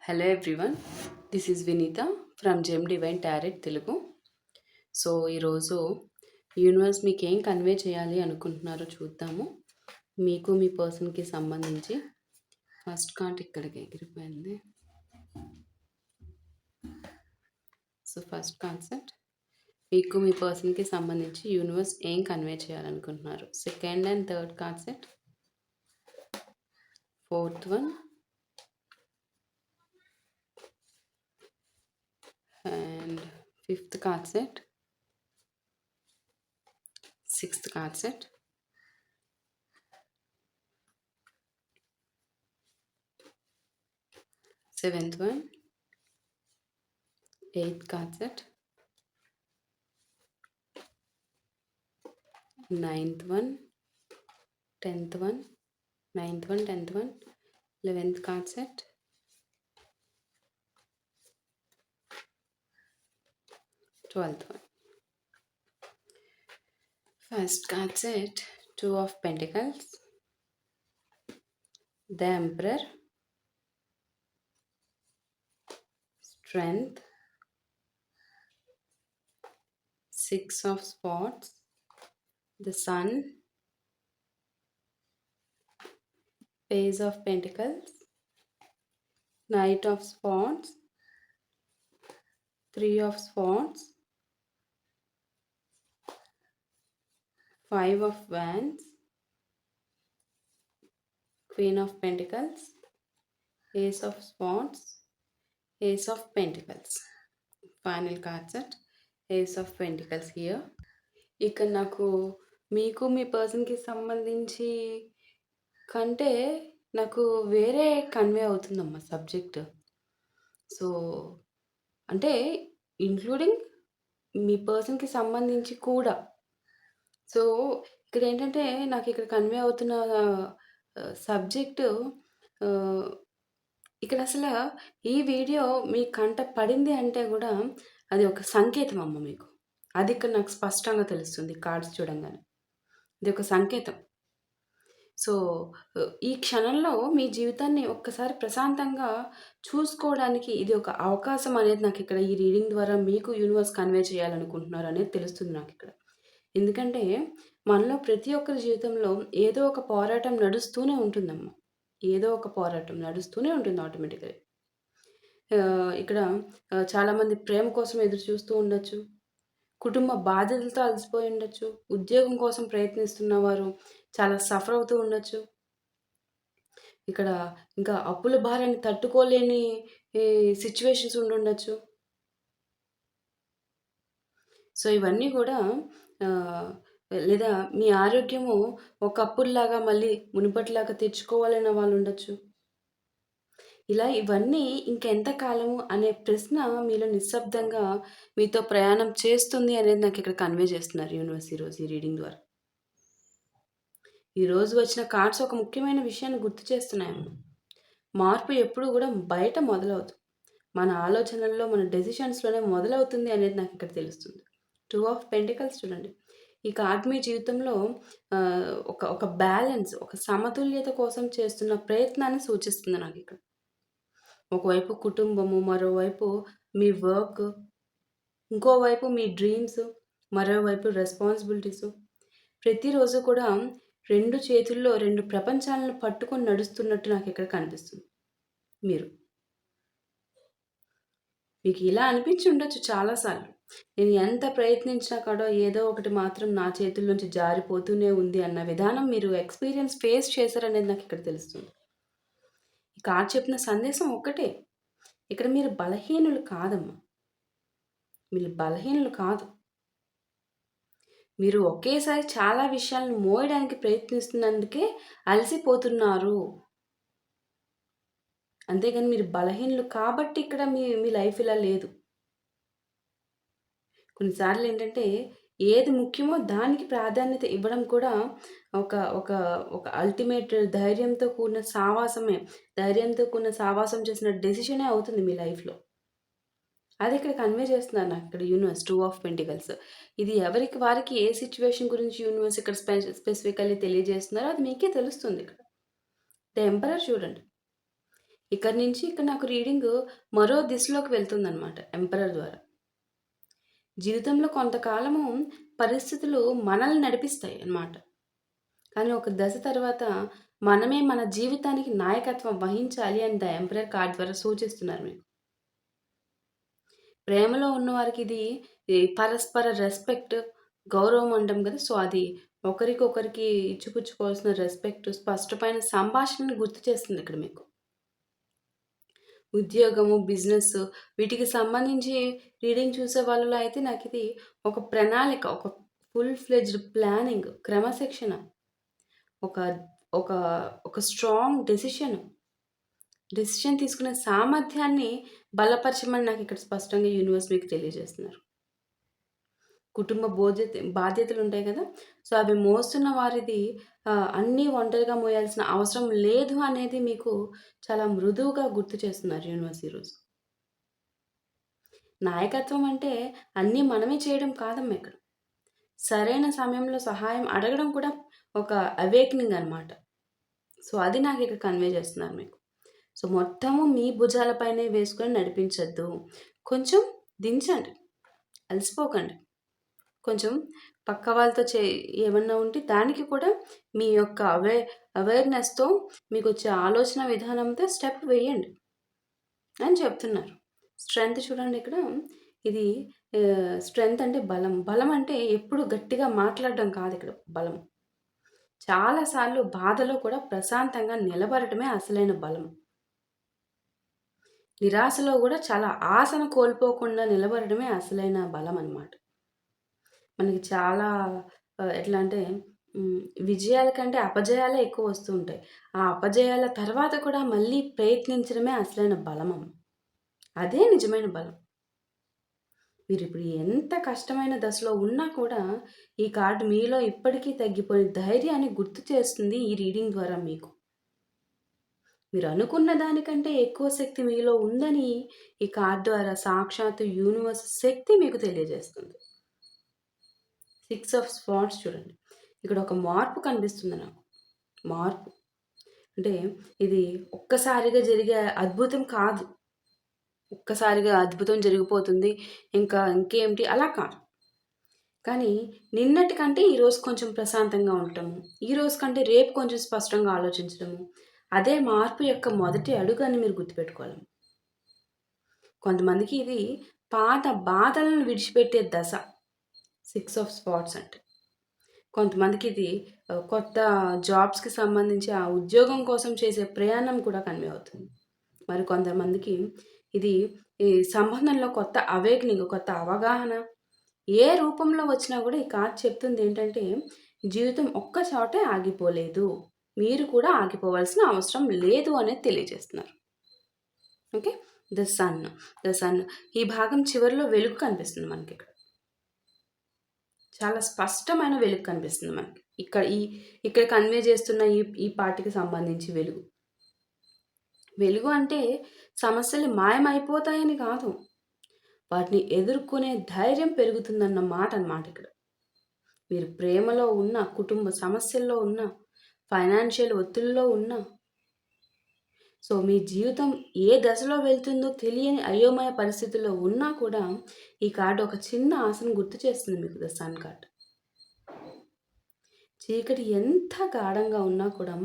Hello everyone, this is Vineeta from Gem Divine Tarot Telugu. So ఈరోజు universe మీకు ఏం convey చేయాలి అనుకుంటున్నారో చూద్దాము. మీకు మీ పర్సన్కి సంబంధించి ఫస్ట్ కార్డ్ ఇక్కడికి ఎగిరిపోయింది. సో ఫస్ట్ కాన్సెప్ట్, మీకు మీ పర్సన్కి సంబంధించి యూనివర్స్ ఏం కన్వే చేయాలనుకుంటున్నారు. Second and third concept, fourth one and fifth card set, sixth card set, seventh one, eighth card set, ninth one, 10th one, 9th one, 10th one, 11th card set, 12th one. First card set, Two of Pentacles, the Emperor, Strength, Six of Swords, the Sun, Page of Pentacles, Knight of Swords, Three of Swords, Five of Wands, Queen of Pentacles, Ace of Swords, Ace of Pentacles. Final card set, Ace of Pentacles here. ఇక్కడ నాకు మీకు మీ పర్సన్కి సంబంధించి కంటే నాకు వేరే convey అవుతుందమ్మా subject. So అంటే ఇంక్లూడింగ్ మీ పర్సన్కి సంబంధించి కూడా. సో ఇక్కడ ఏంటంటే నాకు ఇక్కడ కన్వే అవుతున్న సబ్జెక్టు, ఇక్కడ అసలు ఈ వీడియో మీ కంట పడింది అంటే కూడా అది ఒక సంకేతం అమ్మ మీకు. అది ఇక్కడ నాకు స్పష్టంగా తెలుస్తుంది కార్డ్స్ చూడంగానే. ఇది ఒక సంకేతం. సో ఈ క్షణంలో మీ జీవితాన్ని ఒక్కసారి ప్రశాంతంగా చూసుకోవడానికి ఇది ఒక అవకాశం అనేది నాకు ఇక్కడ ఈ రీడింగ్ ద్వారా మీకు యూనివర్స్ కన్వే చేయాలనుకుంటున్నారు అనేది తెలుస్తుంది నాకు ఇక్కడ. ఎందుకంటే మనలో ప్రతి ఒక్కరి జీవితంలో ఏదో ఒక పోరాటం నడుస్తూనే ఉంటుందమ్మా. ఏదో ఒక పోరాటం నడుస్తూనే ఉంటుంది ఆటోమేటిక్గా. ఇక్కడ చాలామంది ప్రేమ కోసం ఎదురు చూస్తూ ఉండొచ్చు, కుటుంబ బాధ్యతలతో అలసిపోయి ఉండొచ్చు, ఉద్యోగం కోసం ప్రయత్నిస్తున్న వారు చాలా సఫర్ అవుతూ ఉండొచ్చు. ఇక్కడ ఇంకా అప్పుల భారాన్ని తట్టుకోలేని సిచ్యువేషన్స్ ఉండుండొచ్చు. సో ఇవన్నీ కూడా లేదా మీ ఆరోగ్యము ఒకప్పుడులాగా మళ్ళీ మునుపటిలాగా తెచ్చుకోవాలన్న వాళ్ళు ఉండొచ్చు. ఇలా ఇవన్నీ ఇంకెంత కాలము అనే ప్రశ్న మీలో నిశ్శబ్దంగా మీతో ప్రయాణం చేస్తుంది అనేది నాకు ఇక్కడ కన్వే చేస్తున్నారు యూనివర్స్ ఈరోజు ఈ రీడింగ్ ద్వారా. ఈరోజు వచ్చిన కార్డ్స్ ఒక ముఖ్యమైన విషయాన్ని గుర్తు చేస్తున్నాయమ్మ. మార్పు ఎప్పుడు కూడా బయట మొదలవుతుంది, మన ఆలోచనల్లో మన డెసిషన్స్లోనే మొదలవుతుంది అనేది నాకు ఇక్కడ తెలుస్తుంది. టూ ఆఫ్ పెంటికల్స్ చూడండి, ఈ కార్డ్ మీ జీవితంలో ఒక బ్యాలెన్స్, ఒక సమతుల్యత కోసం చేస్తున్న ప్రయత్నాన్ని సూచిస్తుంది నాకు ఇక్కడ. ఒకవైపు కుటుంబము, మరోవైపు మీ వర్క్, ఇంకోవైపు మీ డ్రీమ్స్, మరోవైపు రెస్పాన్సిబిలిటీస్. ప్రతిరోజు కూడా రెండు చేతుల్లో రెండు ప్రపంచాలను పట్టుకొని నడుస్తున్నట్టు నాకు ఇక్కడ కనిపిస్తుంది. మీకు ఇలా అనిపించి ఉండొచ్చు చాలాసార్లు, నేను ఎంత ప్రయత్నించినా కూడా ఏదో ఒకటి మాత్రం నా చేతుల నుంచి జారిపోతూనే ఉంది అన్న విధానం మీరు ఎక్స్పీరియన్స్ ఫేస్ చేశారనేది నాకు ఇక్కడ తెలుస్తుంది. ఈ కార్డ్ చెప్పిన సందేశం ఒక్కటే, ఇక్కడ మీరు బలహీనులు కాదమ్మా, మీరు బలహీనులు కాదు. మీరు ఒకేసారి చాలా విషయాలను మోయడానికి ప్రయత్నిస్తున్నందుకే అలసిపోతున్నారు. అంతేగాని మీరు బలహీనులు కాబట్టి ఇక్కడ మీ లైఫ్ ఇలా లేదు. కొన్నిసార్లు ఏంటంటే ఏది ముఖ్యమో దానికి ప్రాధాన్యత ఇవ్వడం కూడా ఒక ఒక ఒక అల్టిమేట్ ధైర్యంతో కూడిన సావాసమే, ధైర్యంతో కూడిన సావాసం చేసిన డెసిషనే అవుతుంది మీ లైఫ్లో. అది ఇక్కడ కన్వే చేస్తున్నారు నాకు ఇక్కడ యూనివర్స్. టూ ఆఫ్ పెంటికల్స్, ఇది ఎవరికి వారికి ఏ సిచ్యువేషన్ గురించి యూనివర్స్ ఇక్కడ స్పెసిఫికల్లీ తెలియజేస్తున్నారో అది మీకే తెలుస్తుంది. ఇక్కడ ద ఎంపరర్ చూడండి, ఇక్కడి నుంచి ఇక్కడ నాకు రీడింగ్ మరో దిశలోకి వెళ్తుందనమాట ఎంపరర్ ద్వారా. జీవితంలో కొంతకాలము పరిస్థితులు మనల్ని నడిపిస్తాయి అన్నమాట. కానీ ఒక దశ తర్వాత మనమే మన జీవితానికి నాయకత్వం వహించాలి అని ద ఎంపరర్ కార్డ్ ద్వారా సూచిస్తున్నారు మీకు. ప్రేమలో ఉన్నవారికి ఇది ఈ పరస్పర రెస్పెక్ట్, గౌరవం అంటాం కదా! సో, అది ఒకరికొకరికి ఇచ్చిపుచ్చుకోవాల్సిన రెస్పెక్ట్, స్పష్టమైన సంభాషణను గుర్తు చేస్తుంది ఇక్కడ మీకు. ఉద్యోగము, బిజినెస్ వీటికి సంబంధించి రీడింగ్ చూసే వాళ్ళలో అయితే నాకిది ఒక ప్రణాళిక, ఒక ఫుల్ ఫ్లెడ్జ్డ్ ప్లానింగ్, క్రమశిక్షణ, ఒక ఒక ఒక స్ట్రాంగ్ డెసిషన్ తీసుకునే సామర్థ్యాన్ని బలపరచమని నాకిక్కడ స్పష్టంగా యూనివర్స్ మీకు తెలియజేస్తున్నారు. కుటుంబ బాధ్యతలుంటాయి కదా! సో, అవి మోస్తున్న వారిది అన్నీ ఒంటరిగా మోయాల్సిన అవసరం లేదు అనేది మీకు చాలా మృదువుగా గుర్తు చేస్తున్నారు యూనివర్స్ ఈరోజు. నాయకత్వం అంటే అన్నీ మనమే చేయడం కాదమ్మా ఇక్కడ. సరైన సమయంలో సహాయం అడగడం కూడా ఒక అవేకనింగ్ అనమాట. సో, అది నాకిక్కడ కన్వే చేస్తున్నారు మీకు. సో, మొత్తము మీ భుజాలపైనే వేసుకొని నడిపించొద్దు. కొంచెం దించండి. అలసిపోకండి. కొంచెం పక్క వాళ్ళతో ఏమన్నా ఉంటే దానికి కూడా మీ యొక్క అవేర్‌నెస్‌తో మీకొచ్చే ఆలోచన విధానంతో స్టెప్ వేయండి అని చెప్తున్నారు. స్ట్రెంగ్త్ చూడండి ఇక్కడ. ఇది స్ట్రెంగ్త్ అంటే బలం. బలం అంటే ఎప్పుడు గట్టిగా మాట్లాడడం కాదు ఇక్కడ బలం. చాలా సార్లు బాధలో కూడా ప్రశాంతంగా నిలబడటమే అసలైన బలం. నిరాశలో కూడా చాలా ఆశను కోల్పోకుండా నిలబడడమే అసలైన బలం అన్నమాట. మనకి చాలా ఎట్లా అంటే విజయాల కంటే అపజయాలే ఎక్కువ వస్తూ ఉంటాయి. ఆ అపజయాల తర్వాత కూడా మళ్ళీ ప్రయత్నించడమే అసలైన బలమమ్మ. అదే నిజమైన బలం. మీరిప్పుడు ఎంత కష్టమైన దశలో ఉన్నా కూడా ఈ కార్డ్ మీలో ఇప్పటికీ తగ్గిపోయిన ధైర్యాన్ని గుర్తు చేస్తుంది ఈ రీడింగ్ ద్వారా మీకు. మీరు అనుకున్న దానికంటే ఎక్కువ శక్తి మీలో ఉందని ఈ కార్డ్ ద్వారా సాక్షాత్తు యూనివర్స్ శక్తి మీకు తెలియజేస్తుంది. 6 ఆఫ్ స్వార్డ్స్ చూడండి. ఇక్కడ ఒక మార్పు కనిపిస్తుంది నాకు. మార్పు. అంటే ఇది ఒక్కసారిగా జరిగే అద్భుతం కాదు. ఒక్కసారిగా అద్భుతం జరిగిపోతుంది. ఇంకేమిటి అలా కాదు. కానీ నిన్నటి కంటే ఈరోజు కొంచెం ప్రశాంతంగా ఉండటము. ఈరోజు కంటే రేపు కొంచెం స్పష్టంగా ఆలోచించడము. అదే మార్పు యొక్క మొదటి అడుగు అని మీరు గుర్తుపెట్టుకోవాలి. కొంతమందికి ఇది పాత బాధలను విడిచిపెట్టే దశ. 6 ఆఫ్ స్పాట్స్ అంటే. కొంతమందికి ఇది కొత్త జాబ్స్‌కి సంబంధించి ఆ ఉద్యోగం కోసం చేసే ప్రయాణం కూడా కన్వే అవుతుంది. మరి కొంతమందికి ఇది ఈ సంబంధంలో కొత్త అవేకనింగ్, కొత్త అవగాహన ఏ రూపంలో వచ్చినా కూడా ఈ కార్డ్ చెప్తుంది ఏంటంటే, జీవితం ఒక్క చోటే ఆగిపోలేదు. మీరు కూడా ఆగిపోవాల్సిన అవసరం లేదు అనేది తెలియజేస్తున్నారు. ఓకే. ద సన్ ఈ భాగం చివరిలో వెలుగు కనిపిస్తుంది మనకిక్కడ. చాలా స్పష్టమైన వెలుగు కనిపిస్తుంది మనకి. ఇక్కడ కన్వే చేస్తున్న ఈ పార్ట్‌కి సంబంధించి వెలుగు. వెలుగు అంటే సమస్యలు మాయమైపోతాయని కాదు. వాటిని ఎదుర్కొనే ధైర్యం పెరుగుతుందన్న మాట అన్నమాట ఇక్కడ. మీరు ప్రేమలో ఉన్న, కుటుంబ సమస్యల్లో ఉన్న, ఫైనాన్షియల్ ఒత్తిడిలో ఉన్న, సో మీ జీవితం ఏ దశలో వెళ్తుందో తెలియని అయోమయ పరిస్థితుల్లో ఉన్నా కూడా ఈ కార్డ్ ఒక చిన్న ఆశను గుర్తు చేస్తుంది మీకు. The sun card. చీకటి ఎంత గాఢంగా ఉన్నా కూడా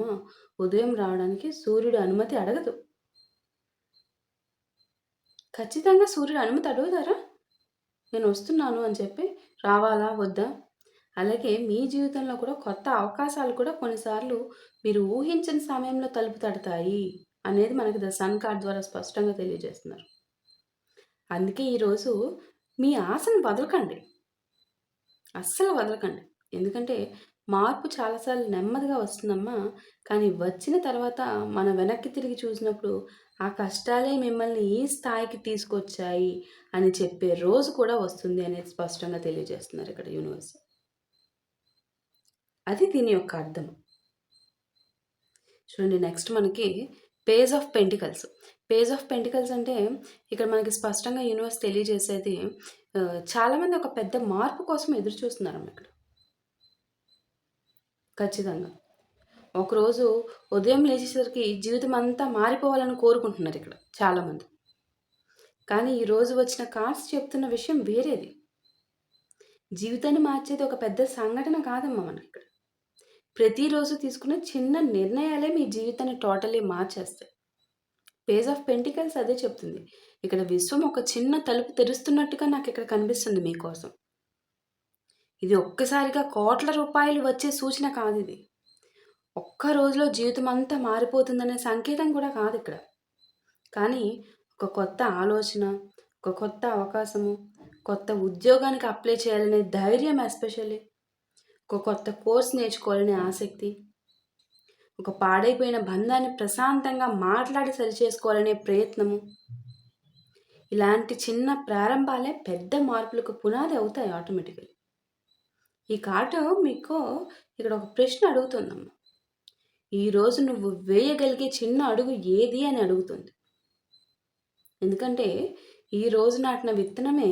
ఉదయం రావడానికి సూర్యుడి అనుమతి అడగదు. ఖచ్చితంగా సూర్యుడు అనుమతి అడుగుతారా? నేను వస్తున్నాను అని చెప్పి రావాలా? వద్దా? అలాగే మీ జీవితంలో కూడా కొత్త అవకాశాలు కూడా కొన్నిసార్లు మీరు ఊహించని సమయంలో తలుపు తడతాయి అనేది మనకి ద సన్ కార్డ్ ద్వారా స్పష్టంగా తెలియజేస్తున్నారు. అందుకే ఈరోజు మీ ఆశను వదలకండి. అస్సలు వదలకండి. ఎందుకంటే మార్పు చాలాసార్లు నెమ్మదిగా వస్తుందమ్మా. కానీ వచ్చిన తర్వాత మనం వెనక్కి తిరిగి చూసినప్పుడు ఆ కష్టాలే మిమ్మల్ని ఈ స్థాయికి తీసుకొచ్చాయి అని చెప్పే రోజు కూడా వస్తుంది అనేది స్పష్టంగా తెలియజేస్తున్నారు ఇక్కడ యూనివర్స్. అది దీని యొక్క అర్థం. చూడండి నెక్స్ట్ మనకి page of pentacles. Page of pentacles అంటే ఇక్కడ మనకి స్పష్టంగా యూనివర్స్ తెలియజేసేది చాలామంది ఒక పెద్ద మార్పు కోసం ఎదురు చూస్తున్నారమ్మ ఇక్కడ. ఖచ్చితంగా. ఒకరోజు ఉదయం లేచేసరికి జీవితం అంతా మారిపోవాలని కోరుకుంటున్నారు ఇక్కడ చాలామంది. కానీ ఈరోజు వచ్చిన కార్డ్స్ చెప్తున్న విషయం వేరేది. జీవితాన్ని మార్చేది ఒక పెద్ద సంఘటన కాదమ్మా మనకిక్కడ. ప్రతిరోజు తీసుకునే చిన్న నిర్ణయాలే మీ జీవితాన్ని టోటల్లీ మార్చేస్తాయి. పేజ్ ఆఫ్ పెంటికల్స్ అదే చెప్తుంది. ఇక్కడ విశ్వం ఒక చిన్న తలుపు తెరుస్తున్నట్టుగా నాకిక్కడ కనిపిస్తుంది మీకోసం. ఇది ఒక్కసారిగా కోట్ల రూపాయలు వచ్చే సూచన కాదిది. ఒక్క రోజులో జీవితం అంతా మారిపోతుందనే సంకేతం కూడా కాదిక్కడ. కానీ ఒక కొత్త ఆలోచన, ఒక కొత్త అవకాశము, కొత్త ఉద్యోగానికి అప్లై చేయాలనే ధైర్యం ఎస్పెషల్లీ, ఒక కొత్త కోర్స్ నేర్చుకోవాలనే ఆసక్తి, ఒక పాడైపోయిన బంధాన్ని ప్రశాంతంగా మాట్లాడి సరిచేసుకోవాలనే ప్రయత్నము, ఇలాంటి చిన్న ప్రారంభాలే పెద్ద మార్పులకు పునాది అవుతాయి ఆటోమేటికల్లీ. ఈ కార్డు మీకు ఇక్కడ ఒక ప్రశ్న అడుగుతుందమ్మా. ఈరోజు నువ్వు వేయగలిగే చిన్న అడుగు ఏది అని అడుగుతుంది. ఎందుకంటే ఈ రోజు నాటిన విత్తనమే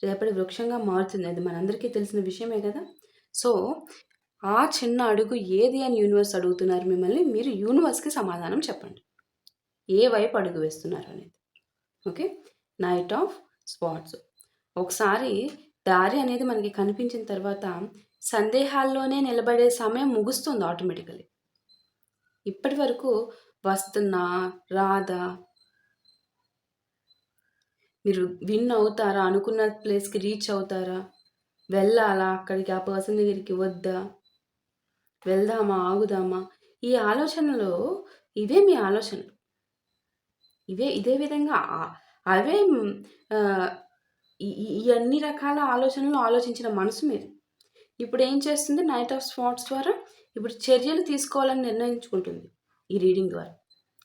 రేపటి వృక్షంగా మారుతుంది. అది మనందరికీ తెలిసిన విషయమే కదా. సో ఆ చిన్న అడుగు ఏది అని యూనివర్స్ అడుగుతున్నారు మిమ్మల్ని. మీరు యూనివర్స్కి సమాధానం చెప్పండి, ఏ వైపు అడుగు వేస్తున్నారు అనేది. Okay, knight of spots. ఒకసారి దారి అనేది మనకి కనిపించిన తర్వాత సందేహాల్లోనే నిలబడే సమయం ముగుస్తుంది ఆటోమేటికలీ. ఇప్పటి వరకు వస్తుందా రాదా, మీరు విన్ అవుతారా, అనుకున్న ప్లేస్కి రీచ్ అవుతారా, వెళ్ళాలా అక్కడికి, ఆ పర్సన్ దగ్గరికి వద్దా, వెళ్దామా ఆగుదామా, ఈ ఆలోచనలో ఇవే మీ ఆలోచనలు. ఇదే విధంగా అవే ఈ అన్ని రకాల ఆలోచనలు ఆలోచించిన మనసు మీరు ఇప్పుడు ఏం చేస్తుంది? నైట్ ఆఫ్ స్పాట్స్ ద్వారా ఇప్పుడు చర్యలు తీసుకోవాలని నిర్ణయించుకుంటుంది ఈ రీడింగ్ ద్వారా.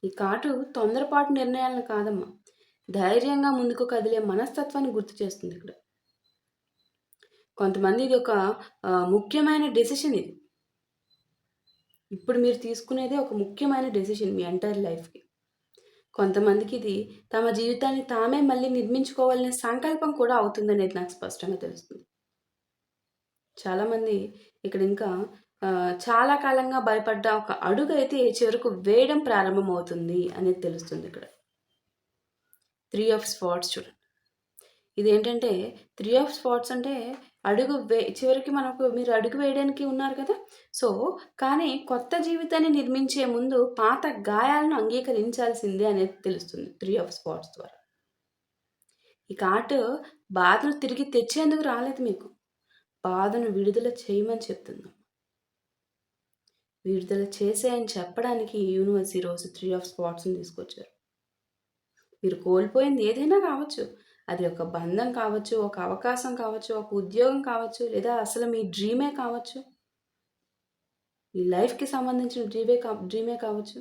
ఈ కార్డు తొందరపాటు నిర్ణయాలను కాదమ్మా, ధైర్యంగా ముందుకు కదిలే మనస్తత్వాన్ని గుర్తు చేస్తుంది ఇక్కడ. కొంతమంది ఇది ఒక ముఖ్యమైన డెసిషన్. ఇది ఇప్పుడు మీరు తీసుకునేది ఒక ముఖ్యమైన డెసిషన్ మీ ఎంటైర్ లైఫ్కి. కొంతమందికి ఇది తమ జీవితాన్ని తామే మళ్ళీ నిర్మించుకోవాలనే సంకల్పం కూడా అవుతుందనేది నాకు స్పష్టంగా తెలుస్తుంది. చాలామంది ఇక్కడ ఇంకా చాలా కాలంగా భయపడ్డ ఒక అడుగు అయితే చివరకు వేయడం ప్రారంభం అవుతుంది అనేది తెలుస్తుంది ఇక్కడ. 3 ఆఫ్ స్పాట్స్ చూడండి. ఇదేంటంటే 3 ఆఫ్ స్పాట్స్ అంటే చివరికి మీరు అడుగు వేయడానికి ఉన్నారు కదా. సో కానీ కొత్త జీవితాన్ని నిర్మించే ముందు పాత గాయాలను అంగీకరించాల్సిందే అనేది తెలుస్తుంది 3 ఆఫ్ స్పాట్స్ ద్వారా. ఈ కార్డు బాధను తిరిగి తెచ్చేందుకు రాలేదు మీకు, బాధను విడుదల చేయమని చెప్తున్నాం. విడుదల చేసేయని చెప్పడానికి యూనివర్స్ ఈరోజు 3 ఆఫ్ స్పాట్స్ని తీసుకొచ్చారు. మీరు కోల్పోయింది ఏదైనా కావచ్చు, అది ఒక బంధం కావచ్చు, ఒక అవకాశం కావచ్చు, ఒక ఉద్యోగం కావచ్చు, లేదా అసలు మీ డ్రీమే కావచ్చు, మీ లైఫ్కి సంబంధించిన డ్రీమే కావచ్చు.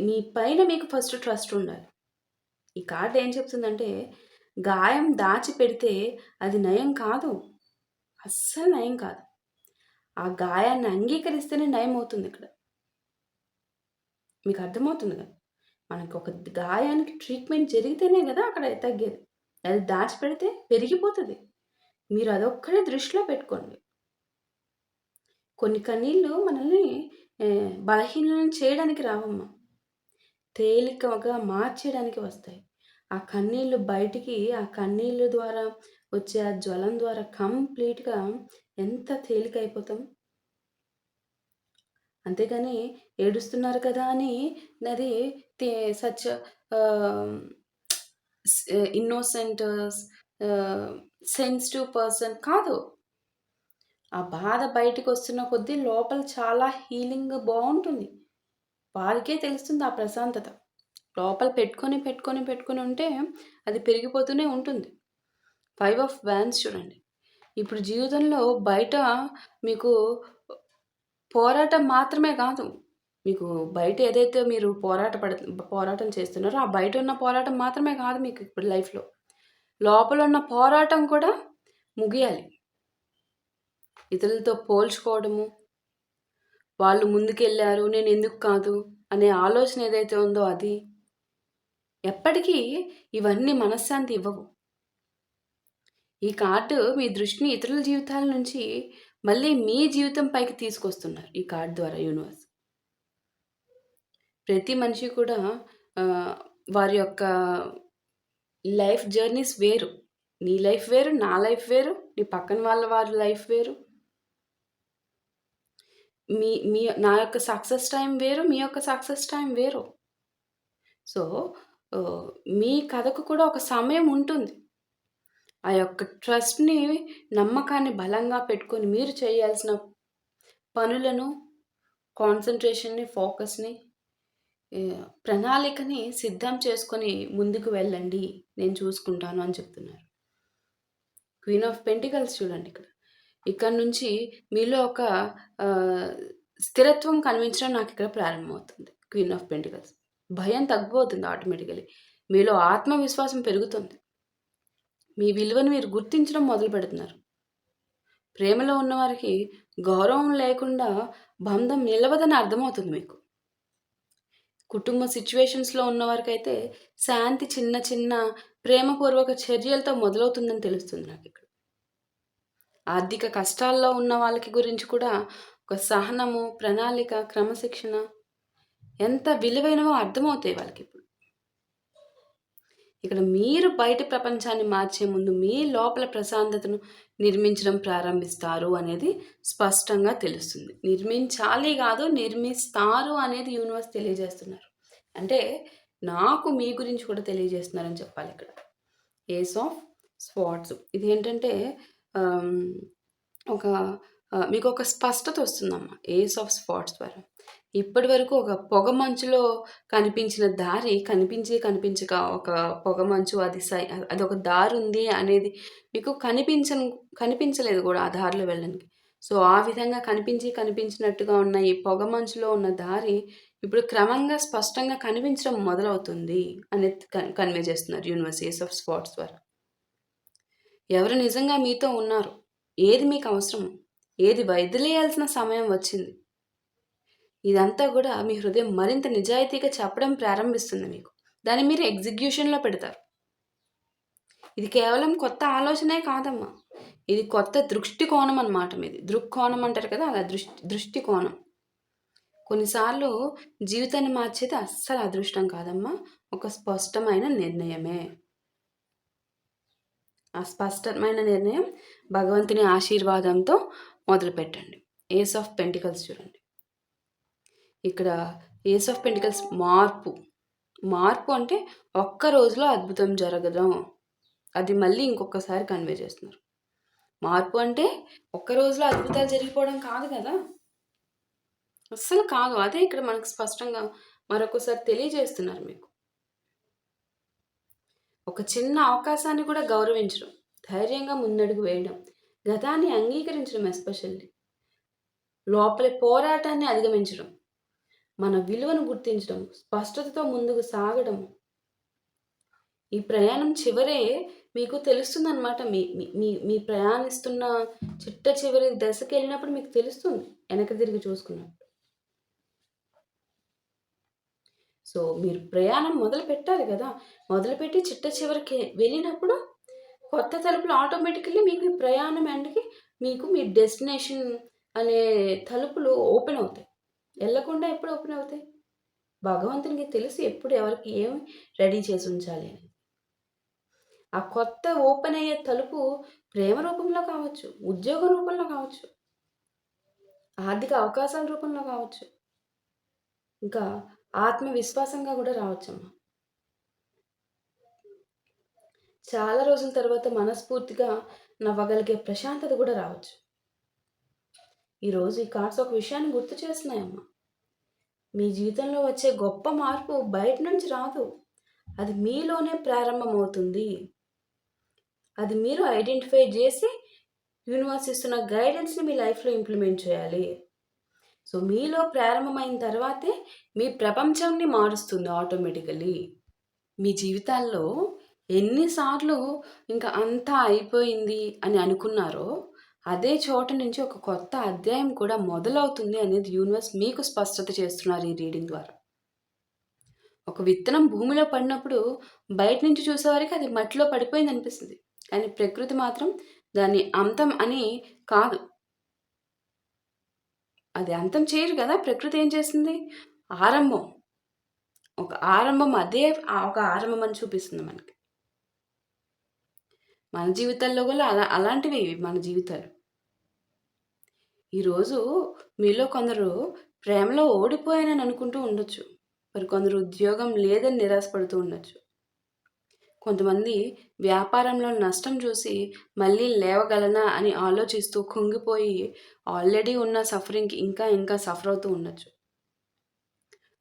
మీ పైన మీకు ఫస్ట్ ట్రస్ట్ ఉండాలి. ఈ కార్డు ఏం చెప్తుందంటే గాయం దాచిపెడితే అది నయం కాదు, అస్సలు నయం కాదు. ఆ గాయాన్ని అంగీకరిస్తేనే నయం అవుతుంది ఇక్కడ. మీకు అర్థమవుతుంది కదా, మనకు ఒక గాయానికి ట్రీట్మెంట్ జరిగితేనే కదా అక్కడ తగ్గేది. అది దాచిపెడితే పెరిగిపోతుంది. మీరు అదొక్కడే దృష్టిలో పెట్టుకోండి. కొన్ని కన్నీళ్ళు మనల్ని బలహీనలను చేయడానికి రావమ్మా, తేలికగా మార్చేయడానికి వస్తాయి. ఆ కన్నీళ్ళు బయటికి, ఆ కన్నీళ్ళ ద్వారా వచ్చే ఆ జ్వలం ద్వారా కంప్లీట్గా ఎంత తేలికైపోతాం. అంతేగాని ఏడుస్తున్నారు కదా అని అది సచ్ ఇన్నోసెంట్ సెన్సిటివ్ పర్సన్ కాదు. ఆ బాధ బయటకు వస్తున్న కొద్దీ లోపల చాలా హీలింగ్ బాగుంటుంది. వారికే తెలుస్తుంది ఆ ప్రశాంతత. లోపల పెట్టుకొని ఉంటే అది పెరిగిపోతూనే ఉంటుంది. 5 ఆఫ్ వ్యాండ్స్ చూడండి. ఇప్పుడు జీవితంలో బయట మీకు పోరాటం మాత్రమే కాదు, మీకు బయట ఏదైతే మీరు పోరాటం చేస్తున్నారో ఆ బయట ఉన్న పోరాటం మాత్రమే కాదు, మీకు ఇప్పుడు లైఫ్లో లోపల ఉన్న పోరాటం కూడా ముగియాలి. ఇతరులతో పోల్చుకోవడము, వాళ్ళు ముందుకెళ్ళారు నేను ఎందుకు కాదు అనే ఆలోచన ఏదైతే ఉందో అది ఎప్పటికీ ఇవన్నీ మనశ్శాంతి ఇవ్వవు. ఈ కార్డు మీ దృష్టిని ఇతరుల జీవితాల నుంచి మళ్ళీ మీ జీవితం పైకి తీసుకొస్తున్నారు ఈ కార్డ్ ద్వారా యూనివర్స్. ప్రతి మనిషి కూడా ఆహ్, వారి యొక్క లైఫ్ జర్నీస్ వేరు. నీ లైఫ్ వేరు, నా లైఫ్ వేరు, నీ పక్కన వారి లైఫ్ వేరు. మీ మీ నా యొక్క సక్సెస్ టైం వేరు, మీ యొక్క సక్సెస్ టైం వేరు. సో, ఆహ్, మీ కథకు కూడా ఒక సమయం ఉంటుంది. ఆ యొక్క ట్రస్ట్‌ని, నమ్మకాన్ని బలంగా పెట్టుకొని మీరు చేయాల్సిన పనులను, కాన్సంట్రేషన్‌ని, ఫోకస్‌ని, ప్రణాళికని సిద్ధం చేసుకొని ముందుకు వెళ్ళండి. నేను చూసుకుంటాను అని చెప్తున్నారు. క్వీన్ ఆఫ్ పెంటికల్స్ చూడండి ఇక్కడ. ఇక్కడ నుంచి మీలో ఒక ఆహ్, స్థిరత్వం కనిపించడం నాకిక్కడ ప్రారంభమవుతుంది. Queen of pentacles. భయం తగ్గిపోతుంది ఆటోమేటికల్లీ. మీలో ఆత్మవిశ్వాసం పెరుగుతుంది. మీ విలువను మీరు గుర్తించడం మొదలుపెడుతున్నారు. ప్రేమలో ఉన్నవారికి గౌరవం లేకుండా బంధం నిలవదని అర్థమవుతుంది మీకు. కుటుంబ సిట్యుయేషన్స్‌లో ఉన్నవారికైతే శాంతి చిన్న చిన్న ప్రేమపూర్వక చర్యలతో మొదలవుతుందని తెలుస్తుంది నాకిక్కడ. ఆర్థిక కష్టాల్లో ఉన్న వాళ్ళకి గురించి కూడా ఒక సహనము, ప్రణాళిక, క్రమశిక్షణ ఎంత విలువైనవో అర్థమవుతాయి వాళ్ళకిప్పుడు. ఇక్కడ మీరు బయటి ప్రపంచాన్ని మార్చే ముందు మీ లోపల ప్రశాంతతను నిర్మించడం ప్రారంభిస్తారు అనేది స్పష్టంగా తెలుస్తుంది. నిర్మించాలి కాదు, నిర్మిస్తారు అనేది యూనివర్స్ తెలియజేస్తున్నారు. అంటే నాకు మీ గురించి కూడా తెలియజేస్తున్నారని చెప్పాలి ఇక్కడ. ఏస్ ఆఫ్ స్వార్డ్స్ ఇదేంటంటే ఆహ్, ఒక మీకొక స్పష్టత వస్తుందమ్మా ఏస్ ఆఫ్ స్పాట్స్ ద్వారా. ఇప్పటి వరకు ఒక పొగ మంచులో కనిపించిన దారి కనిపించక ఒక పొగ మంచు అదొక దారుంది అనేది మీకు కనిపించలేదు కూడా ఆ దారిలో వెళ్ళడానికి. సో, ఆ విధంగా కనిపించినట్టుగా ఉన్న ఈ పొగ మంచులో ఉన్న దారి ఇప్పుడు క్రమంగా స్పష్టంగా కనిపించడం మొదలవుతుంది అనేది కన్వే చేస్తున్నారు యూనివర్స్ ఏస్ ఆఫ్ స్పాట్స్ ద్వారా. ఎవరు నిజంగా మీతో ఉన్నారు? ఏది మీకు అవసరము? ఏది వదిలేయాల్సిన సమయం వచ్చింది? ఇదంతా కూడా మీ హృదయం మరింత నిజాయితీగా చెప్పడం ప్రారంభిస్తుంది మీకు. దాన్ని మీరు ఎగ్జిక్యూషన్‌లో పెడతారు. ఇది కేవలం కొత్త ఆలోచనే కాదమ్మా. ఇది కొత్త దృష్టికోణం అన్నమాట మీది. దృక్కోణం అంటారు కదా! అలా దృష్టికోణం. కొన్నిసార్లు జీవితాన్ని మార్చేది అస్సలు అదృష్టం కాదమ్మా. ఒక స్పష్టమైన నిర్ణయమే. ఆ స్పష్టమైన నిర్ణయం భగవంతుని ఆశీర్వాదంతో మొదలుపెట్టండి. ఏస్ ఆఫ్ పెంటికల్స్ చూడండి. ఇక్కడ ఏస్ ఆఫ్ పెంటికల్స్ మార్పు. మార్పు అంటే ఒక్క రోజులో అద్భుతం జరగడం. అది మళ్ళీ ఇంకొకసారి కన్వే చేస్తున్నారు. మార్పు అంటే ఒక్క రోజులో అద్భుతాలు జరిగిపోవడం కాదు కదా! అస్సలు కాదు. అదే ఇక్కడ మనకు స్పష్టంగా మరొకసారి తెలియజేస్తున్నారు మీకు. ఒక చిన్న అవకాశాన్ని కూడా గౌరవించడం, ధైర్యంగా ముందడుగు వేయడం, గతాన్ని అంగీకరించడం ఎస్పెషల్లీ. లోపలి పోరాటాన్ని అధిగమించడం, మన విలువను గుర్తించడం, స్పష్టతతో ముందుకు సాగడం. ఈ ప్రయాణం చివరే మీకు తెలుస్తుందనమాట. మీ మీ మీ ప్రయాణిస్తున్న చిట్ట చివరి దశకెళ్ళినప్పుడు మీకు తెలుస్తుంది వెనక్కి తిరిగి చూసుకున్నప్పుడు. సో, మీరు ప్రయాణం మొదలుపెట్టాలి గదా! మొదలుపెట్టి చిట్ట చివరికి వెళ్ళినప్పుడు కొత్త తలుపులు ఆటోమేటికల్లీ మీకు ఈ ప్రయాణం ఎండ్‌కి మీకు మీ డెస్టినేషన్ అనే తలుపులు ఓపెన్ అవుతాయి. ఎళ్ళకుండా ఎప్పుడు ఓపెన్ అవుతాయి? భగవంతునికి తెలుసు ఎప్పుడు ఎవరికి ఏమి రెడీ చేసి ఉంచాలి అని. ఆ కొత్త ఓపెన్ అయ్యే తలుపు ప్రేమ రూపంలో కావచ్చు, ఉద్యోగం రూపంలో కావచ్చు, ఆర్థిక అవకాశాల రూపంలో కావచ్చు, ఇంకా ఆత్మవిశ్వాసంగా కూడా రావచ్చమ్మా. చాలా రోజుల తర్వాత మనస్ఫూర్తిగా నవ్వగలిగే ప్రశాంతత కూడా రావచ్చు. ఈరోజు ఈ కార్డ్స్ ఒక విషయాన్ని గుర్తు చేస్తున్నాయమ్మా. మీ జీవితంలో వచ్చే గొప్ప మార్పు బయట నుంచి రాదు. అది మీలోనే ప్రారంభమవుతుంది. అది మీరు ఐడెంటిఫై చేసి యూనివర్స్ ఇస్తున్న గైడెన్స్‌ని మీ లైఫ్‌లో ఇంప్లిమెంట్ చేయాలి. సో, మీలో ప్రారంభమైన తర్వాతే మీ ప్రపంచాన్ని మారుస్తుంది ఆటోమేటికల్లీ. మీ జీవితాల్లో ఎన్నిసార్లు ఇంకా అంతా అయిపోయింది అని అనుకున్నారో, అదే చోట నుంచి ఒక కొత్త అధ్యాయం కూడా మొదలవుతుంది అనేది యూనివర్స్ మీకు స్పష్టత చేస్తున్నారు ఈ రీడింగ్ ద్వారా. ఒక విత్తనం భూమిలో పడినప్పుడు బయట నుంచి చూసేవారికి అది మట్టిలో పడిపోయిందనిపిస్తది. కానీ ప్రకృతి మాత్రం దాన్ని అంతం అని కాదు. అది అంతం చేయరు కదా! ప్రకృతి ఏం చేస్తుంది? ఆరంభం. ఒక ఆరంభం అదే ఒక ఆరంభం అని చూపిస్తుంది మనకి. మన జీవితాల్లో గూడా అలాంటివే మన జీవితాలు. ఈరోజు మీలో కొందరు ప్రేమలో ఓడిపోయానని అనుకుంటూ ఉండొచ్చు. మరి కొందరు ఉద్యోగం లేదని నిరాశపడుతూ ఉండొచ్చు. కొంతమంది వ్యాపారంలో నష్టం చూసి మళ్ళీ లేవగలనా అని ఆలోచిస్తూ కుంగిపోయి ఆల్రెడీ ఉన్న సఫరింగ్‌కి ఇంకా ఇంకా సఫర్ అవుతూ ఉండొచ్చు.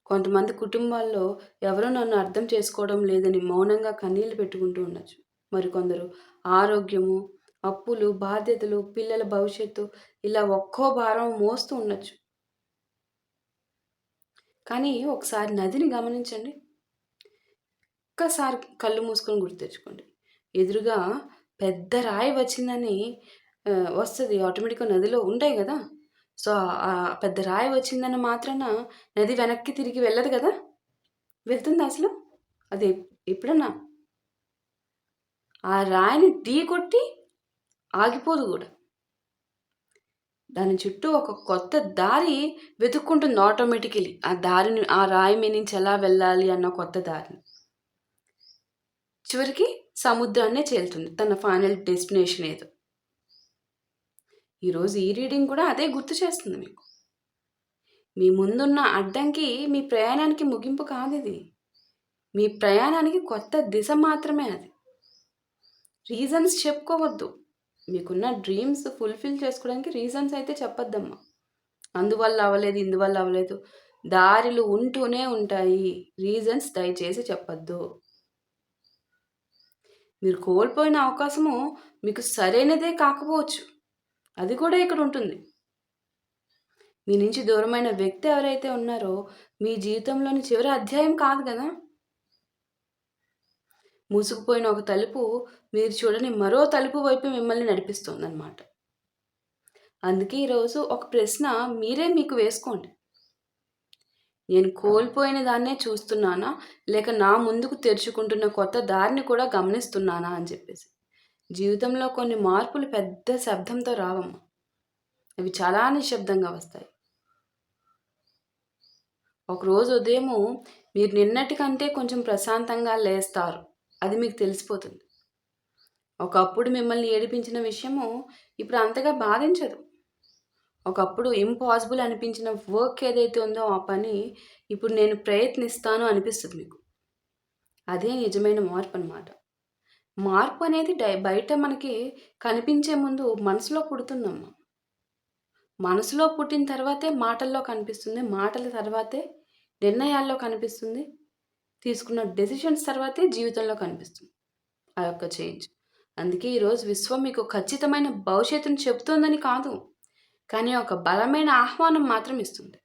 కొంతమంది కుటుంబాల్లో ఎవరూ నన్ను అర్థం చేసుకోవడం లేదని మౌనంగా కన్నీళ్లు పెట్టుకుంటూ ఉండొచ్చు. మరికొందరు ఆరోగ్యము, అప్పులు, బాధ్యతలు, పిల్లల భవిష్యత్తు ఇలా ఒక్కో భారం మోస్తూ ఉండొచ్చు. కానీ ఒకసారి నదిని గమనించండి. ఒక్కసారి కళ్ళు మూసుకొని గుర్తు తెచ్చుకోండి. ఎదురుగా పెద్ద రాయి వచ్చిందని వస్తది. ఆటోమేటిక్‌గా నదిలో ఉంటాయి గదా! సో, ఆ పెద్ద రాయి వచ్చిందన్న మాత్రాన నది వెనక్కి తిరిగి వెళ్ళదు గదా! వెళ్తుందా అసలు? అది ఎప్పుడన్నా ఆ రాయిని ఢీకొట్టి ఆగిపోదు గూడా. దాని చుట్టూ ఒక కొత్త దారి వెతుక్కుంటుంది ఆటోమేటికల్లీ. ఆ రాయి మీద నుంచి ఎలా వెళ్ళాలి అన్న కొత్త దారిని. చివరికి సముద్రాన్నే చేరుతుంది. తన ఫైనల్ డెస్టినేషన్ ఏదో. ఈరోజు ఈ రీడింగ్ కూడా అదే గుర్తు చేస్తుంది మీకు. మీ ముందున్న అడ్డంకి మీ ప్రయాణానికి ముగింపు కాదిది. మీ ప్రయాణానికి కొత్త దిశ మాత్రమే అది. రీజన్స్ చెప్పుకోవద్దు. మీకున్న డ్రీమ్స్ ఫుల్‌ఫిల్ చేసుకోవడానికి రీజన్స్ అయితే చెప్పొద్దమ్మా. అందువల్ల అవ్వలేదు, ఇందువల్ల అవ్వలేదు. దారులు ఉంటూనే ఉంటాయి. రీజన్స్ దయచేసి చెప్పొద్దు. మీరు కోల్పోయిన అవకాశము మీకు సరైనదే కాకపోవచ్చు. అది కూడా ఇక్కడ ఉంటుంది. మీ నుంచి దూరమైన వ్యక్తి ఎవరైతే ఉన్నారో మీ జీవితంలోని చివరి అధ్యాయం కాదు గదా! మూసుకుపోయిన ఒక తలుపు మీరు చూడని మరో తలుపు వైపు మిమ్మల్ని నడిపిస్తుందన్నమాట. అందుకే ఈరోజు ఒక ప్రశ్న మీరే మీకు వేసుకోండి. నేను కోల్పోయిన దాన్నే చూస్తున్నానా? లేక నా ముందుకు తెరుచుకుంటున్న కొత్త దారిని కూడా గమనిస్తున్నానా అని చెప్పేసి. జీవితంలో కొన్ని మార్పులు పెద్ద శబ్దంతో రావమ్మా. అవి చాలా నిశ్శబ్దంగా వస్తాయి. ఒకరోజు ఉదయము మీరు నిన్నటి కంటే కొంచెం ప్రశాంతంగా లేస్తారు. అది మీకు తెలిసిపోతుంది. ఒకప్పుడు మిమ్మల్ని ఏడిపించిన విషయము ఇప్పుడు అంతగా బాధించదు. ఒకప్పుడు ఇంపాసిబుల్ అనిపించిన వర్క్ ఏదైతే ఉందో ఆ పని ఇప్పుడు నేను ప్రయత్నిస్తాను అనిపిస్తది మీకు. అదే నిజమైన మార్పనమాట. మార్పు అనేది బయట మనకి కనిపించే ముందు మనసులో పుడుతుందమ్మా. మనసులో పుట్టిన తర్వాతే మాటల్లో కనిపిస్తుంది. మాటల తర్వాతే నిర్ణయాల్లో కనిపిస్తుంది. తీసుకున్న డెసిషన్స్ తర్వాతే జీవితంలో కనిపిస్తుంది. ఆ యొక్క చేంజ్. అందుకే ఈరోజు విశ్వం మీకు ఖచ్చితమైన భవిష్యత్తుని చెబుతోందని కాదు. కానీ ఒక బలమైన ఆహ్వానం మాత్రం ఇస్తుంది.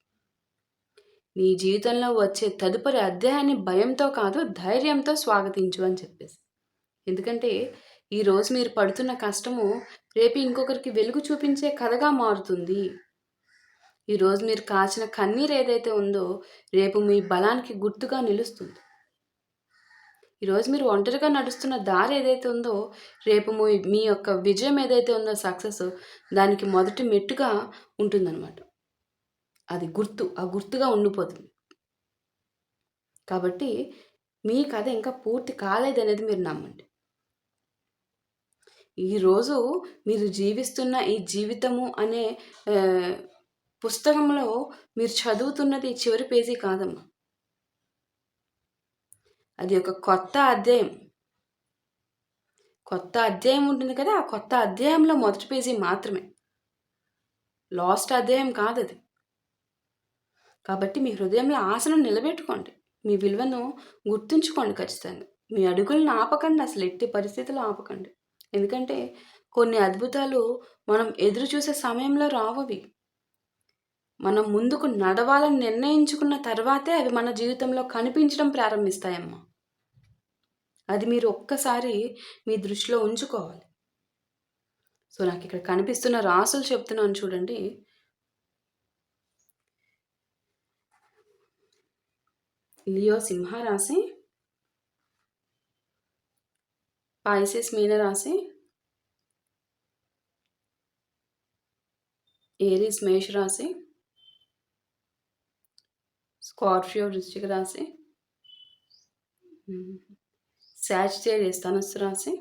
నీ జీవితంలో వచ్చే తదుపరి అధ్యాయాన్ని భయంతో కాదు ధైర్యంతో స్వాగతించు అని చెప్పేసి. ఎందుకంటే ఈరోజు మీరు పడుతున్న కష్టము రేపు ఇంకొకరికి వెలుగు చూపించే కథగా మారుతుంది. ఈరోజు మీరు కాచిన కన్నీరు ఏదైతే ఉందో రేపు మీ బలానికి గుర్తుగా నిలుస్తుంది. ఈరోజు మీరు ఒంటరిగా నడుస్తున్న దారి ఏదైతే ఉందో రేపు మీ యొక్క విజయం ఏదైతే ఉందో సక్సెస్ దానికి మొదటి మెట్టుగా ఉంటుందన్నమాట. అది ఆ గుర్తుగా ఉండిపోతుంది. కాబట్టి మీ కథ ఇంకా పూర్తి కాలేదనేది మీరు నమ్మండి. ఈరోజు మీరు జీవిస్తున్న ఈ జీవితము అనే పుస్తకంలో మీరు చదువుతున్నది చివరి పేజీ కాదమ్మా. అది ఒక కొత్త అధ్యాయం. కొత్త అధ్యాయం ఉంటుంది కదా! ఆ కొత్త అధ్యాయంలో మొదటి పేజీ మాత్రమే. లాస్ట్ అధ్యాయం కాదది. కాబట్టి మీ హృదయంలో ఆశను నిలబెట్టుకోండి. మీ విలువను గుర్తుంచుకోండి ఖచ్చితంగా. మీ అడుగులను ఆపకండి, అసలు ఎట్టి పరిస్థితుల్లో ఆపకండి. ఎందుకంటే కొన్ని అద్భుతాలు మనం ఎదురు చూసే సమయంలో రావవి. మనం ముందుకు నడవాలని నిర్ణయించుకున్న తర్వాతే అవి మన జీవితంలో కనిపించడం ప్రారంభిస్తాయమ్మా. అది మీరు ఒక్కసారి మీ దృష్టిలో ఉంచుకోవాలి. సో నాకు ఇక్కడ కనిపిస్తున్న రాసులు చెప్తున్నాను చూడండి. లియో సింహ రాశి, పాయిసెస్ మీన రాశి, ఏరీస్ మేష రాశి, స్కార్పియో వృశ్చిక రాశి. హ్మ్. సాజిటేరియస్ ధనుస్సు రాశి.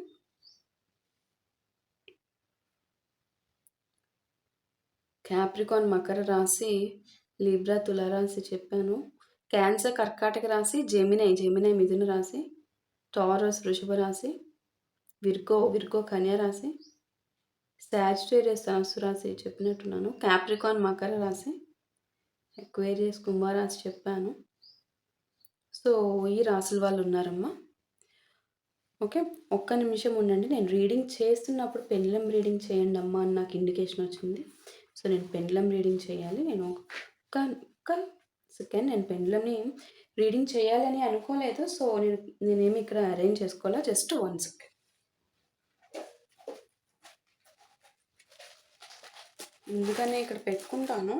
క్యాప్రికాన్ మకర రాశి. లిబ్రా తులారాశి చెప్పాను. క్యాన్సర్ కర్కాటక రాశి. జెమినై మిథున రాశి. టారస్ వృషభ రాశి. విర్గో కన్యా రాశి. సాజిటేరియస్ ధనుస్సు రాశి చెప్పినట్టున్నాను. క్యాప్రికాన్ మకర రాశి. ఎక్వేరియస్ కుంభరాశి చెప్పాను. సో ఈ రాశుల వాళ్ళు ఉన్నారమ్మా. ఓకే. ఒక్క నిమిషం ఉండండి. నేను రీడింగ్ చేస్తున్నప్పుడు పెండ్లమ్ రీడింగ్ చేయండి అమ్మా అని నాకు ఇండికేషన్ వచ్చింది. సో నేను పెండ్లమ్ రీడింగ్ చేయాలి. నేను ఒక్క సెకండ్, నేను పెండ్లమ్‌ని రీడింగ్ చేయాలని అనుకోలేదు. సో నేనేమి ఇక్కడ అరేంజ్ చేసుకోవాలా. Just 1 second. ముందుగానే ఇక్కడ పెట్టుకుంటాను.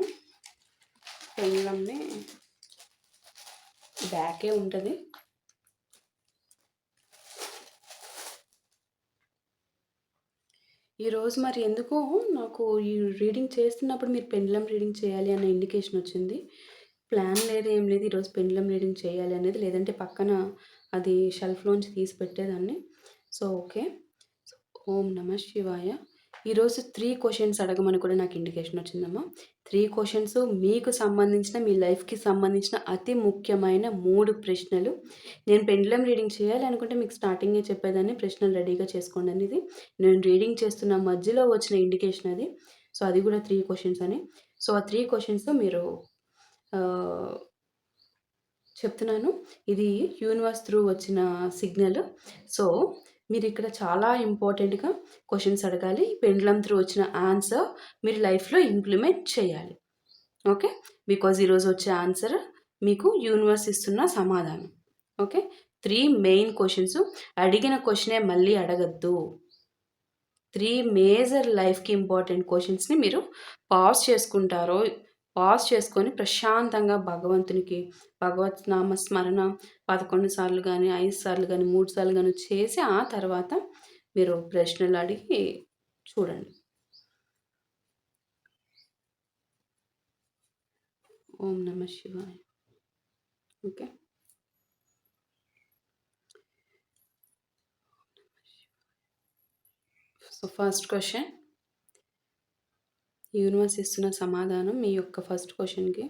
పెండ్లమ్‌ని బ్యాకే ఉంటది. ఈరోజు మరి ఎందుకో నాకు ఈ రీడింగ్ చేస్తున్నప్పుడు మీరు పెండ్లమ్ రీడింగ్ చేయాలి అన్న ఇండికేషన్ వచ్చింది. ప్లాన్ లేదు, ఏం లేదు. ఈరోజు పెండ్లమ్ రీడింగ్ చేయాలి అనేది. లేదంటే పక్కన అది షెల్ఫ్‌లోంచి తీసి పెట్టేదాన్ని. So okay. ఓం నమ శివాయ. ఈరోజు 3 క్వెషన్స్ అడగమని కూడా నాకు ఇండికేషన్ వచ్చిందమ్మా. 3 క్వెషన్స్ మీకు సంబంధించిన, మీ లైఫ్‌కి సంబంధించిన అతి ముఖ్యమైన 3 ప్రశ్నలు. నేను పెండ్లమ్ రీడింగ్ చేయాలి అనుకుంటే మీకు స్టార్టింగే చెప్పేదాన్ని, ప్రశ్నలు రెడీగా చేసుకోండి అనేది. నేను రీడింగ్ చేస్తున్న మధ్యలో వచ్చిన ఇండికేషన్ అది. సో అది కూడా 3 క్వెషన్స్ అని. సో ఆ 3 క్వెషన్స్‌తో మీరు చెప్తున్నాను. ఇది యూనివర్స్ త్రూ వచ్చిన సిగ్నల్. సో మీరిక్కడ చాలా ఇంపార్టెంట్‌గా క్వెషన్స్ అడగాలి. పెండ్లమ్ త్రూ వచ్చిన ఆన్సర్ మీరు లైఫ్‌లో ఇంప్లిమెంట్ చేయాలి. ఓకే. బికాజ్ ఈరోజు వచ్చే ఆన్సర్ మీకు యూనివర్స్ ఇస్తున్న సమాధానం. ఓకే. 3 main questions. అడిగిన క్వెషనే మళ్ళీ అడగొద్దు. 3 మేజర్ లైఫ్‌కి ఇంపార్టెంట్ క్వెషన్స్‌ని మీరు పాజ్ చేసుకొని ప్రశాంతంగా భగవంతునికి భగవత్ నామ స్మరణ 11 సార్లు గానీ, 5 సార్లు గానీ, 3 సార్లు గానీ చేసి ఆ తర్వాత మీరు ప్రశ్నలు అడిగి చూడండి. ఓం నమ శివాయ. Okay. So first question. Universe ఇస్తున్న సమాధానం మీ యొక్క ఫస్ట్ క్వెషన్‌కి.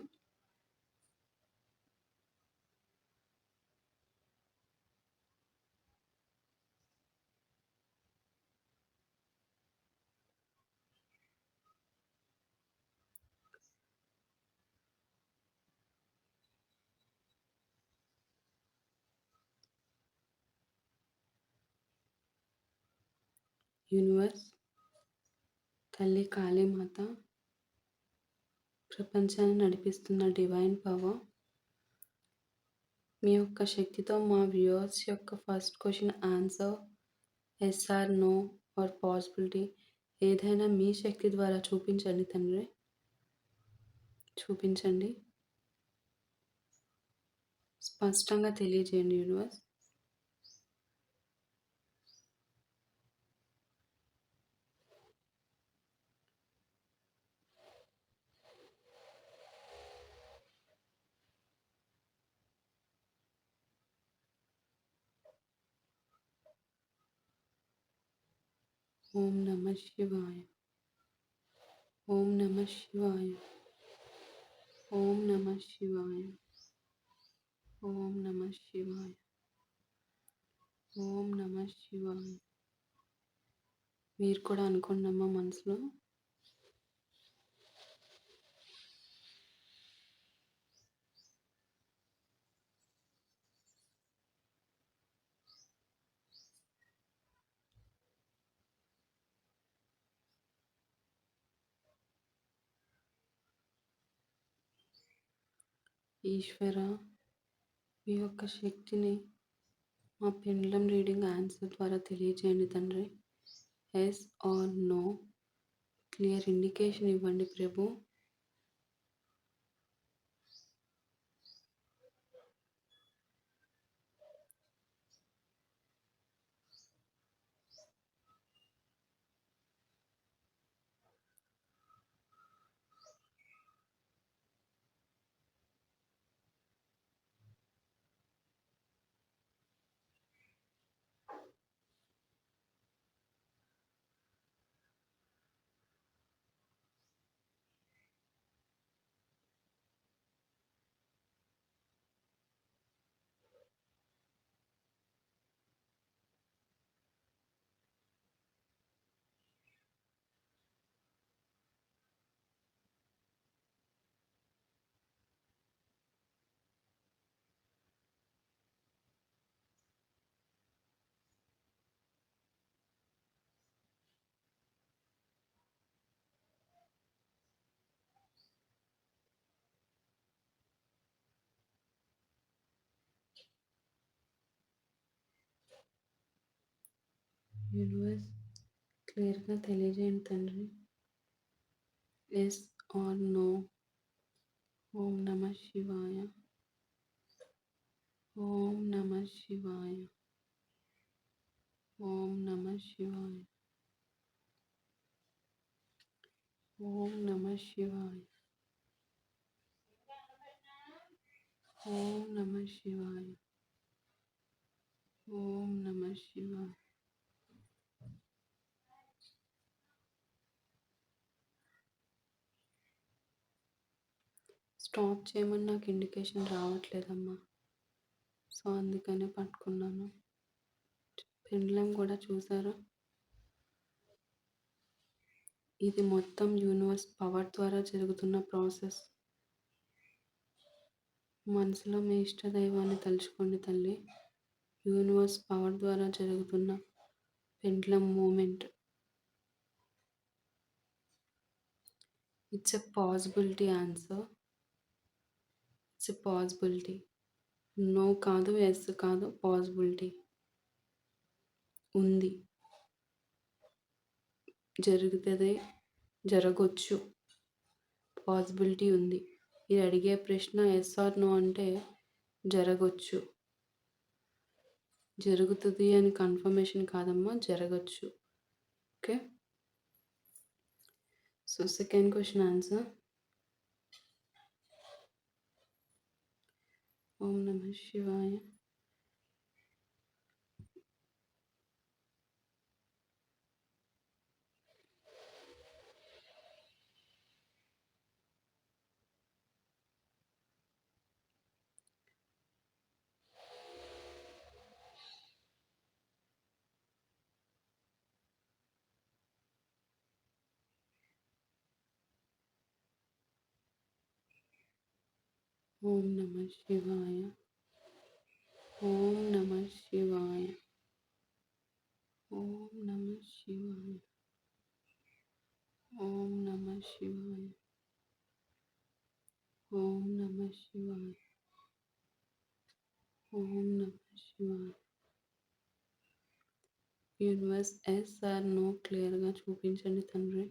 యూనివర్స్, తల్లి కాళీమాత, ప్రపంచాన్ని నడిపిస్తున్న డివైన్ పవర్, మీ యొక్క శక్తితో మా వ్యూవర్స్ యొక్క first question answer yes or no or possibility ఏదైనా మీ శక్తి ద్వారా చూపించండి తండ్రి. చూపించండి. స్పష్టంగా తెలియజేయండి యూనివర్స్. ఓం నమ శివాయ. ఓం నమ శివాయ. ఓం నమ శివాయ. ఓం నమ శివాయ. ఓం నమ శివాయ. మీరు కూడా అనుకోండి అమ్మ మనసులో. ఈశ్వర, మీ యొక్క శక్తిని మా పెండ్లం రీడింగ్ ఆన్సర్ ద్వారా తెలియజేయండి తండ్రి. Yes or no clear indication ఇవ్వండి ప్రభు. యూనివర్స్ క్లియర్‌గా తెలియజేయండి తండ్రి. Yes or no. ఓం నమః శివాయ. ఓం నమః శివాయ. ఓం నమః శివాయ. ఓం నమః శివాయ. ఓం నమః శివాయ. ఓం నమః శివాయ. స్టాప్ చేయమని నాకు ఇండికేషన్ రావట్లేదమ్మా. సో అందుకనే పట్టుకున్నాను. పెండ్లం కూడా చూసారా? ఇది మొత్తం యూనివర్స్ పవర్ ద్వారా జరుగుతున్న ప్రాసెస్. మనసులో మీ ఇష్ట దైవాన్ని తలుచుకోండి తల్లి. యూనివర్స్ పవర్ ద్వారా జరుగుతున్న pendulum movement. It's a possibility answer. It's a possibility. No కాదు, ఎస్ కాదు, పాసిబిలిటీ ఉంది. జరుగుతుంది, జరగవచ్చు, పాసిబిలిటీ ఉంది. మీరు అడిగే ప్రశ్న ఎస్ ఆర్ నో అంటే జరగవచ్చు. జరుగుతుంది అని కన్ఫర్మేషన్ కాదమ్మా, జరగచ్చు. Okay. So second question answer. ఓం నమః శివాయ. ఓం నమః శివాయ. ఓం నమః శివాయ. ఓం నమః శివాయ. ఓం నమః శివాయ. ఓం నమః శివాయ. ఓం నమః శివాయ. యూనివర్స్ ఎస్ ఆర్ నో క్లియర్గా చూపించండి తండ్రి.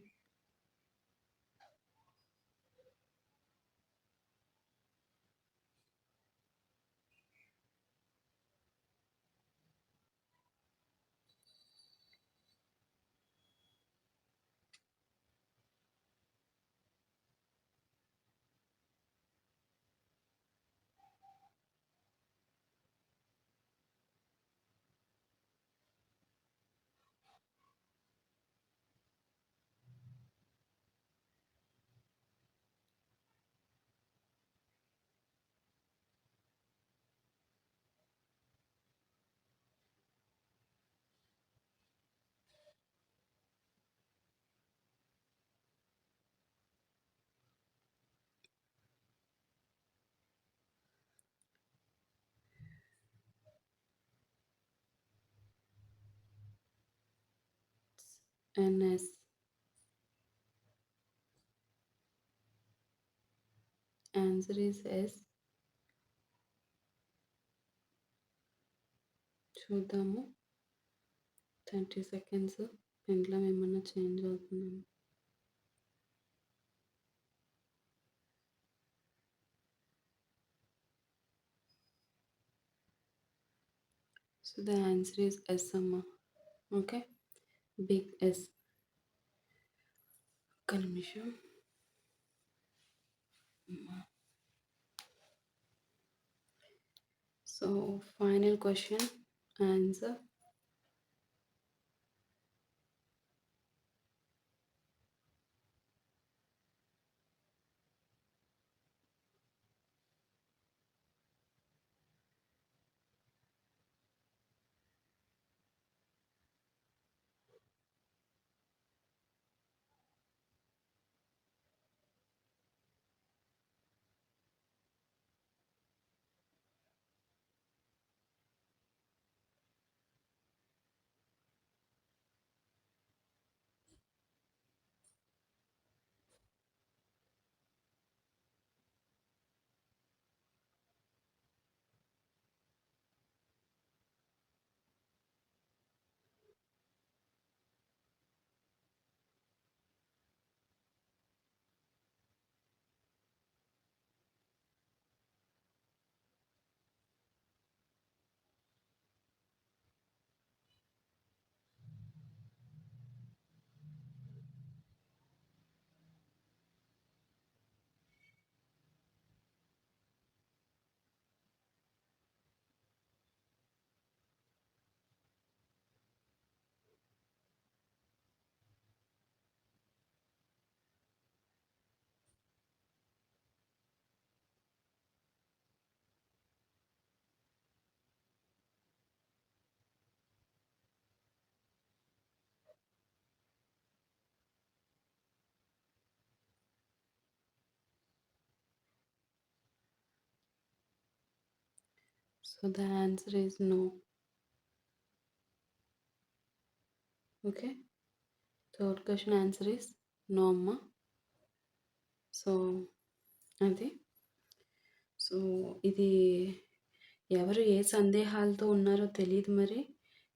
ఎన్ఎస్. Answer is yes. చూద్దాము. 30 సెకండ్స్. పెండ్లం ఏమన్నా చేంజ్ అవుతుందేమో. So the answer is yes అమ్మా. Okay, big yes. ఒక్క నిమిషం. So final question answer. So the answer is no. Okay. Third question answer is no అమ్మ. సో అది. సో ఇది ఎవరు ఏ సందేహాలతో ఉన్నారో తెలీదు మరి.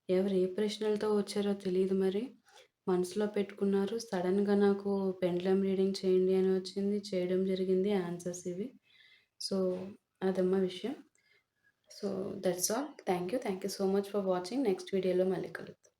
ఎవరు ఏ ప్రశ్నలతో వచ్చారో తెలీదు మరి. మనసులో పెట్టుకున్నారు. సడన్‌గా నాకు పెండ్లమ్ రీడింగ్ చేయండి అని వచ్చింది. చేయడం జరిగింది. ఆన్సర్స్ ఇవి. సో అదమ్మా విషయం. So that's all. Thank you. Thank you so much for watching. Next వీడియోలో మళ్ళీ కలుద్దాం.